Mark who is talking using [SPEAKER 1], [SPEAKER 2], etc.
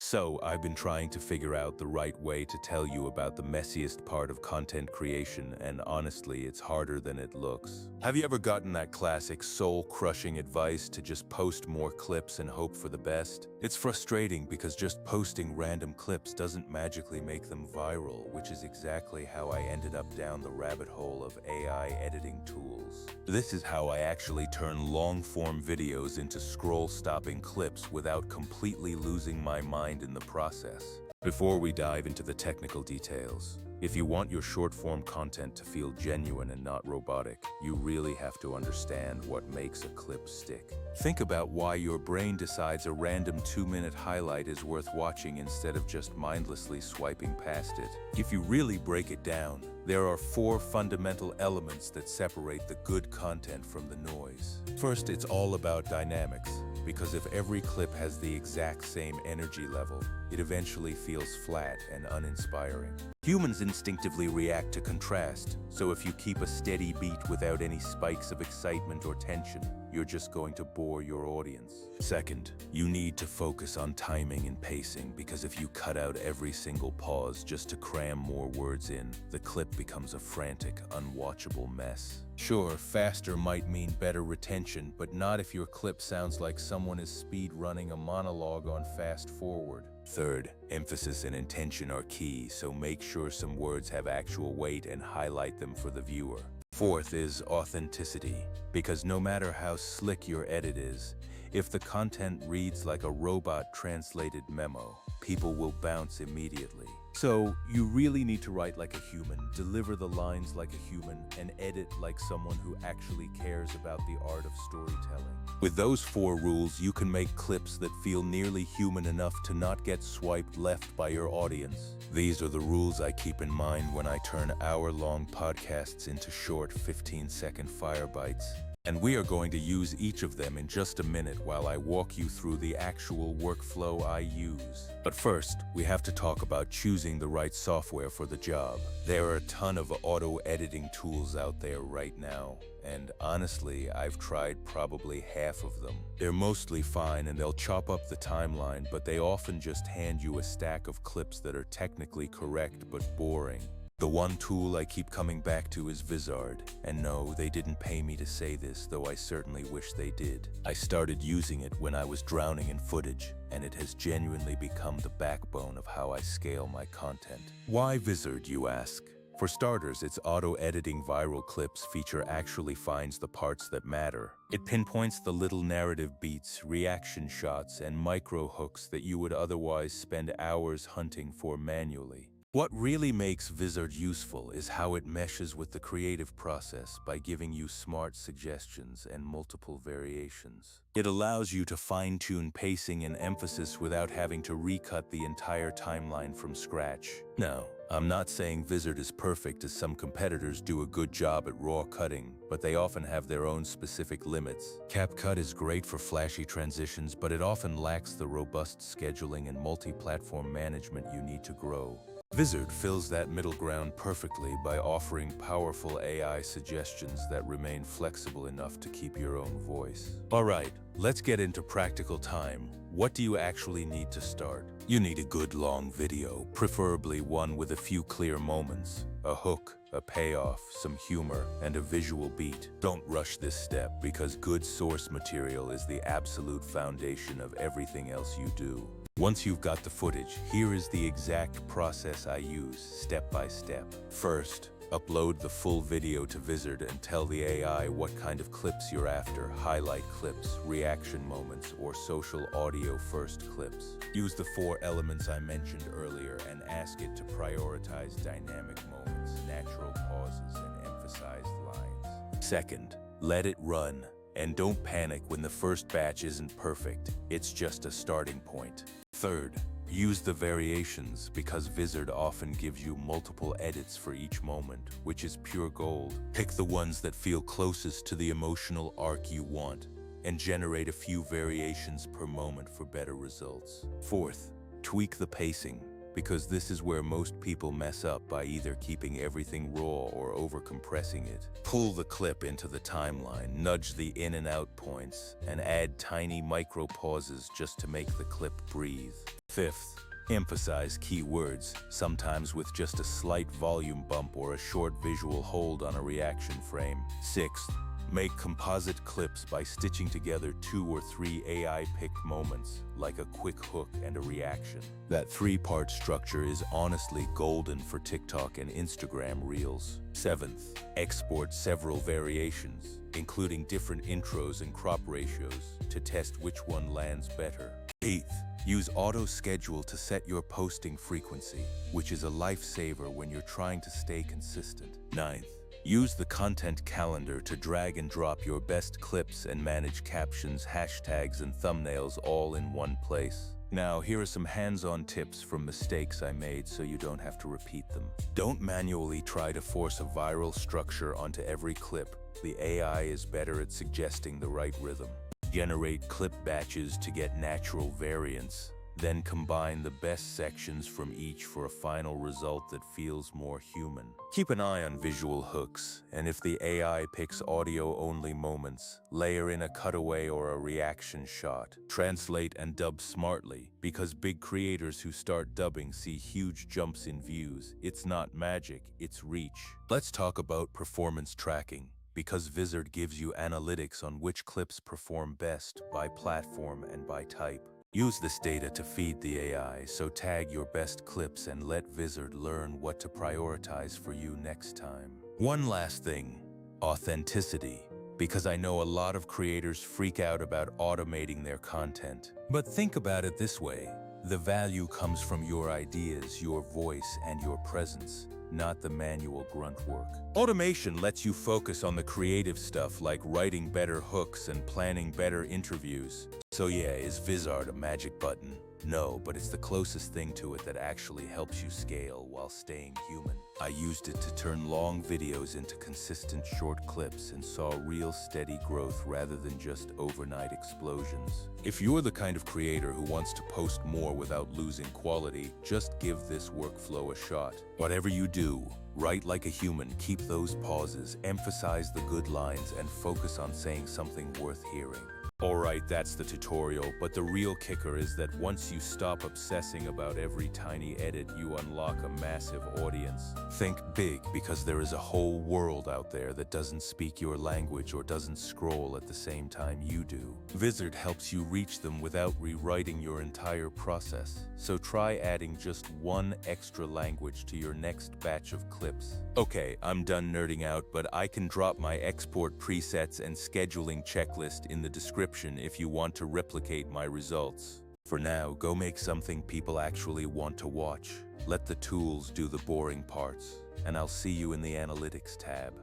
[SPEAKER 1] So, I've been trying to figure out the right way to tell you about the messiest part of content creation, and honestly, it's harder than it looks. Have you ever gotten that classic soul-crushing advice to just post more clips and hope for the best? It's frustrating because just posting random clips doesn't magically make them viral, which is exactly how I ended up down the rabbit hole of AI editing tools. This is how I actually turn long-form videos into scroll-stopping clips without completely losing my mind in the process. Before we dive into the technical details, if you want your short-form content to feel genuine and not robotic, you really have to understand what makes a clip stick. Think about why your brain decides a random 2-minute highlight is worth watching instead of just mindlessly swiping past it. If you really break it down, there are 4 fundamental elements that separate the good content from the noise. First, it's all about dynamics, because if every clip has the exact same energy level, it eventually feels flat and uninspiring. Humans instinctively react to contrast, so if you keep a steady beat without any spikes of excitement or tension, you're just going to bore your audience. Second, you need to focus on timing and pacing, because if you cut out every single pause just to cram more words in, the clip becomes a frantic, unwatchable mess. Sure, faster might mean better retention, but not if your clip sounds like someone is speed running a monologue on fast forward. Third, emphasis and intention are key, so make sure some words have actual weight and highlight them for the viewer. Fourth is authenticity, because no matter how slick your edit is, if the content reads like a robot-translated memo, people will bounce immediately. So, you really need to write like a human, deliver the lines like a human, and edit like someone who actually cares about the art of storytelling. With those 4 rules, you can make clips that feel nearly human enough to not get swiped left by your audience. These are the rules I keep in mind when I turn hour-long podcasts into short 15-second fire bites. And we are going to use each of them in just a minute while I walk you through the actual workflow I use. But first, we have to talk about choosing the right software for the job. There are a ton of auto-editing tools out there right now, and honestly, I've tried probably half of them. They're mostly fine and they'll chop up the timeline, but they often just hand you a stack of clips that are technically correct but boring. The one tool I keep coming back to is Vizard, and no, they didn't pay me to say this, though I certainly wish they did. I started using it when I was drowning in footage, and it has genuinely become the backbone of how I scale my content. Why Vizard, you ask? For starters, its auto-editing viral clips feature actually finds the parts that matter. It pinpoints the little narrative beats, reaction shots, and micro hooks that you would otherwise spend hours hunting for manually. What really makes Vizard useful is how it meshes with the creative process by giving you smart suggestions and multiple variations. It allows you to fine-tune pacing and emphasis without having to recut the entire timeline from scratch. Now, I'm not saying Vizard is perfect, as some competitors do a good job at raw cutting, but they often have their own specific limits. CapCut is great for flashy transitions, but it often lacks the robust scheduling and multi-platform management you need to grow. Vizard fills that middle ground perfectly by offering powerful AI suggestions that remain flexible enough to keep your own voice. Alright, let's get into practical time. What do you actually need to start? You need a good long video, preferably one with a few clear moments, a hook, a payoff, some humor, and a visual beat. Don't rush this step, because good source material is the absolute foundation of everything else you do. Once you've got the footage, here is the exact process I use, step by step. First, upload the full video to Vizard and tell the AI what kind of clips you're after: highlight clips, reaction moments, or social audio first clips. Use the 4 elements I mentioned earlier and ask it to prioritize dynamic moments, natural pauses, and emphasized lines. Second, let it run. And don't panic when the first batch isn't perfect. It's just a starting point. Third, use the variations, because Vizard often gives you multiple edits for each moment, which is pure gold. Pick the ones that feel closest to the emotional arc you want, and generate a few variations per moment for better results. Fourth, tweak the pacing, because this is where most people mess up by either keeping everything raw or over-compressing it. Pull the clip into the timeline, nudge the in and out points, and add tiny micro pauses just to make the clip breathe. Fifth, Emphasize keywords, sometimes with just a slight volume bump or a short visual hold on a reaction frame. Sixth, make composite clips by stitching together 2 or 3 AI-picked moments, like a quick hook and a reaction. That 3-part structure is honestly golden for TikTok and Instagram Reels. Seventh, export several variations, including different intros and crop ratios, to test which one lands better. Eighth, use auto-schedule to set your posting frequency, which is a lifesaver when you're trying to stay consistent. Ninth, use the content calendar to drag and drop your best clips and manage captions, hashtags, and thumbnails all in one place. Now, here are some hands-on tips from mistakes I made so you don't have to repeat them. Don't manually try to force a viral structure onto every clip. The AI is better at suggesting the right rhythm. Generate clip batches to get natural variants. Then combine the best sections from each for a final result that feels more human. Keep an eye on visual hooks, and if the AI picks audio-only moments, layer in a cutaway or a reaction shot. Translate and dub smartly, because big creators who start dubbing see huge jumps in views. It's not magic, it's reach. Let's talk about performance tracking, because Vizard gives you analytics on which clips perform best by platform and by type. Use this data to feed the AI, so tag your best clips and let Vizard learn what to prioritize for you next time. One last thing, authenticity, because I know a lot of creators freak out about automating their content. But think about it this way, the value comes from your ideas, your voice, and your presence, not the manual grunt work. Automation lets you focus on the creative stuff like writing better hooks and planning better interviews. So yeah, is Vizard a magic button? No, but it's the closest thing to it that actually helps you scale while staying human. I used it to turn long videos into consistent short clips and saw real steady growth rather than just overnight explosions. If you're the kind of creator who wants to post more without losing quality, just give this workflow a shot. Whatever you do, write like a human, keep those pauses, emphasize the good lines, and focus on saying something worth hearing. Alright, that's the tutorial, but the real kicker is that once you stop obsessing about every tiny edit, you unlock a massive audience. Think big, because there is a whole world out there that doesn't speak your language or doesn't scroll at the same time you do. Vizard helps you reach them without rewriting your entire process, so try adding just one extra language to your next batch of clips. Okay, I'm done nerding out, but I can drop my export presets and scheduling checklist in the description if you want to replicate my results. For now, go make something people actually want to watch. Let the tools do the boring parts, and I'll see you in the analytics tab.